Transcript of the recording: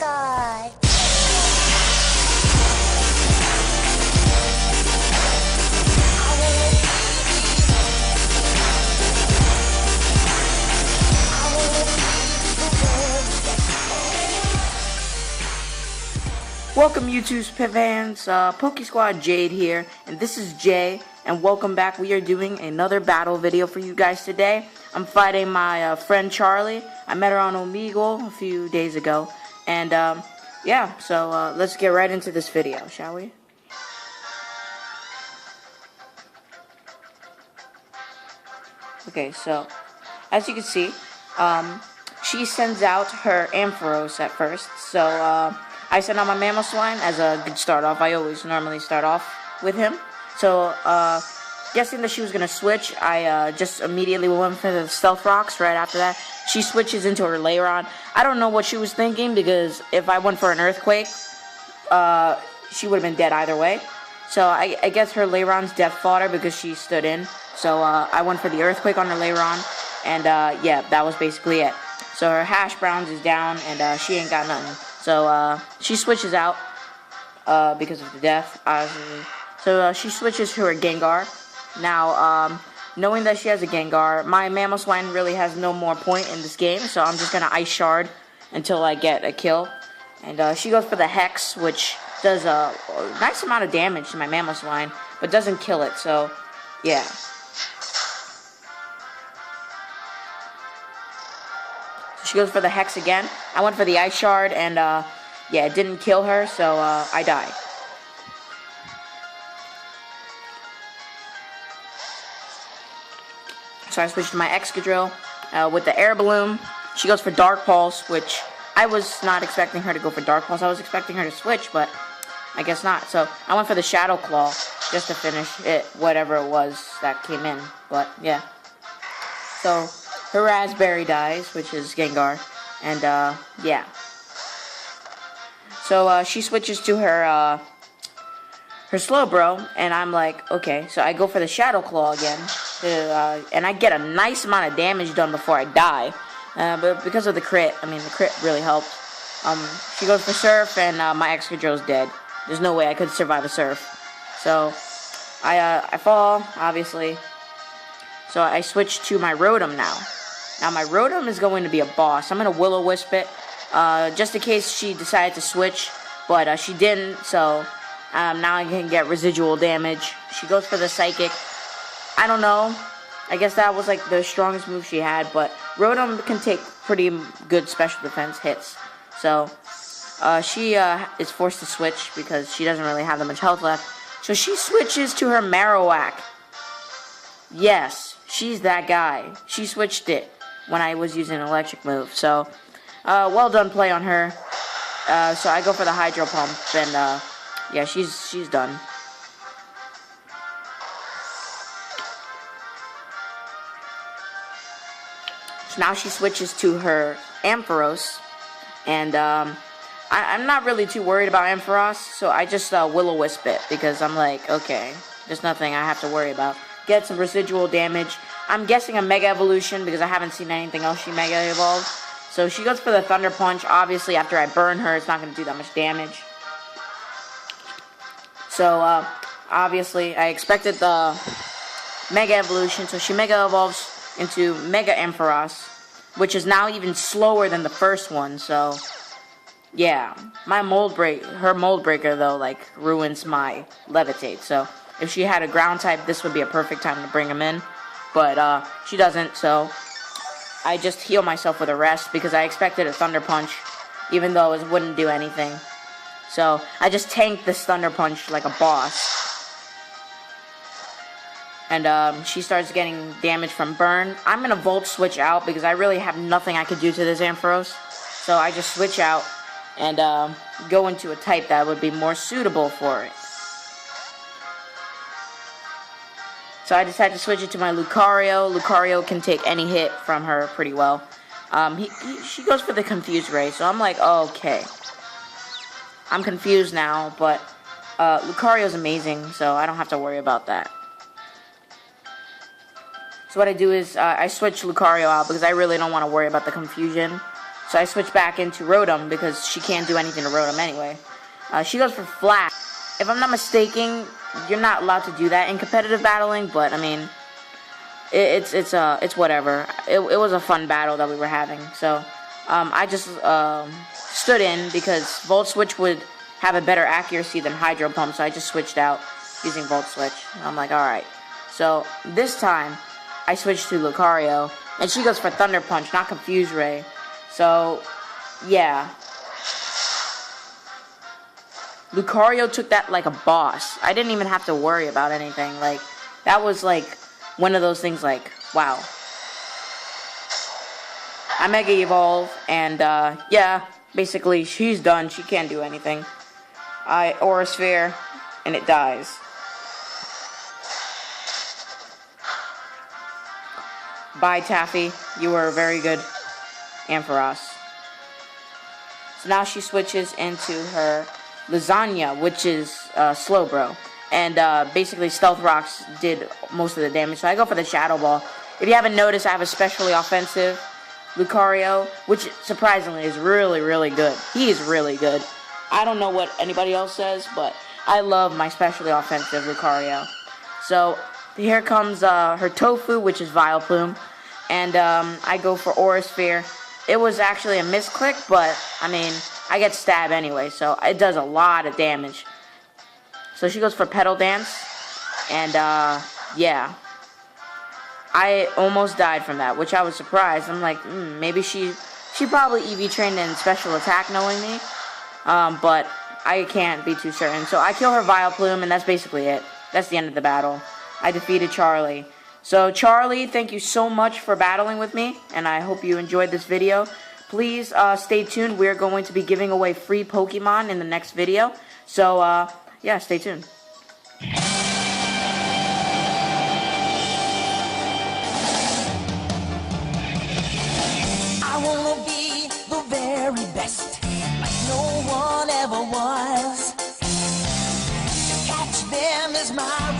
god. Welcome YouTube fans, PokeSquad Jade here, and this is Jay, and welcome back. We are doing another battle video for you guys today. I'm fighting my friend Charlie. I met her on Omegle a few days ago, and yeah, so let's get right into this video, shall we? Okay, so as you can see, she sends out her Ampharos at first, so I sent out my Mamoswine as a good start off. I always normally start off with him. So, guessing that she was going to switch, I just immediately went for the Stealth Rocks right after that. She switches into her Lairon. I don't know what she was thinking, because if I went for an Earthquake, she would have been dead either way. So, I guess her Lairon's death fodder because she stood in. So, I went for the Earthquake on her Lairon, and yeah, that was basically it. So, her Hash Browns is down, and she ain't got nothing. So, she switches out, because of the death, obviously. So, she switches to her Gengar. Now, knowing that she has a Gengar, my Mamoswine really has no more point in this game, so I'm just gonna Ice Shard until I get a kill. And, she goes for the Hex, which does a nice amount of damage to my Mamoswine, but doesn't kill it, so, yeah. She goes for the Hex again. I went for the Ice Shard, and, yeah, it didn't kill her, so, I die. So I switched to my Excadrill, with the Air Balloon. She goes for Dark Pulse, which I was not expecting her to go for Dark Pulse. I was expecting her to switch, but I guess not. So I went for the Shadow Claw, just to finish it, whatever it was that came in, but, yeah. So, her Raspberry dies, which is Gengar, and, yeah. So, she switches to her Slowbro, and I'm like, okay, so I go for the Shadow Claw again, and I get a nice amount of damage done before I die, but because of the crit, I mean, the crit really helped. She goes for Surf, and, my Excadrill's dead. There's no way I could survive a Surf. So, I fall, obviously. So, I switch to my Rotom now. Now, my Rotom is going to be a boss. I'm going to Will-O-Wisp it, just in case she decided to switch, but she didn't, so now I can get residual damage. She goes for the Psychic. I don't know. I guess that was, like, the strongest move she had, but Rotom can take pretty good special defense hits. So, she is forced to switch because she doesn't really have that much health left. So, she switches to her Marowak. Yes, she's that guy. She switched it when I was using an electric move. So, well done play on her. So I go for the Hydro Pump, and, yeah, she's done. So now she switches to her Ampharos, and, I'm not really too worried about Ampharos, so I just, Will-O-Wisp it, because I'm like, okay, there's nothing I have to worry about. Get some residual damage. I'm guessing a Mega Evolution because I haven't seen anything else she Mega Evolved. So she goes for the Thunder Punch. Obviously, after I burn her, it's not going to do that much damage. So, obviously, I expected the Mega Evolution. So she Mega Evolves into Mega Ampharos, which is now even slower than the first one. So, yeah. Her Mold Breaker, though, like, ruins my Levitate. So, if she had a ground type, this would be a perfect time to bring him in. But, she doesn't, so I just heal myself with a rest because I expected a Thunder Punch, even though it wouldn't do anything. So, I just tanked this Thunder Punch like a boss. And, she starts getting damage from Burn. I'm going to Volt Switch out because I really have nothing I could do to this Ampharos. So, I just switch out and, go into a type that would be more suitable for it. So I decided to switch it to my Lucario. Lucario can take any hit from her pretty well. She goes for the Confuse Ray, so I'm like, okay. I'm confused now, but Lucario's amazing, so I don't have to worry about that. So what I do is I switch Lucario out because I really don't want to worry about the confusion. So I switched back into Rotom because she can't do anything to Rotom anyway. She goes for Flash. If I'm not mistaken, you're not allowed to do that in competitive battling, but I mean, it's whatever. It was a fun battle that we were having. So I just stood in because Volt Switch would have a better accuracy than Hydro Pump, so I just switched out using Volt Switch. I'm like, alright. So this time I switched to Lucario, and she goes for Thunder Punch, not Confuse Ray. So yeah, Lucario took that like a boss. I didn't even have to worry about anything. Like, that was like one of those things like, wow. I Mega Evolve, and yeah, basically she's done. She can't do anything. I Aura Sphere, and it dies. Bye, Taffy. You were very good. Ampharos. So now she switches into her Lasagna, which is Slowbro. And basically Stealth Rocks did most of the damage. So I go for the Shadow Ball. If you haven't noticed, I have a specially offensive Lucario, which surprisingly is really, really good. He is really good. I don't know what anybody else says, but I love my specially offensive Lucario. So here comes her Tofu, which is Vileplume. And I go for Aura Sphere. It was actually a misclick, but I mean, I get stabbed anyway, so it does a lot of damage. So she goes for Petal Dance, and yeah, I almost died from that, which I was surprised. I'm like, maybe she probably EV trained in special attack, knowing me, but I can't be too certain. So I kill her Vileplume, and that's basically it. That's the end of the battle. I defeated Charlie. So Charlie, thank you so much for battling with me, and I hope you enjoyed this video. Please stay tuned. We're going to be giving away free Pokemon in the next video. So yeah, stay tuned. I wanna be the very best, like no one ever was. To catch them is my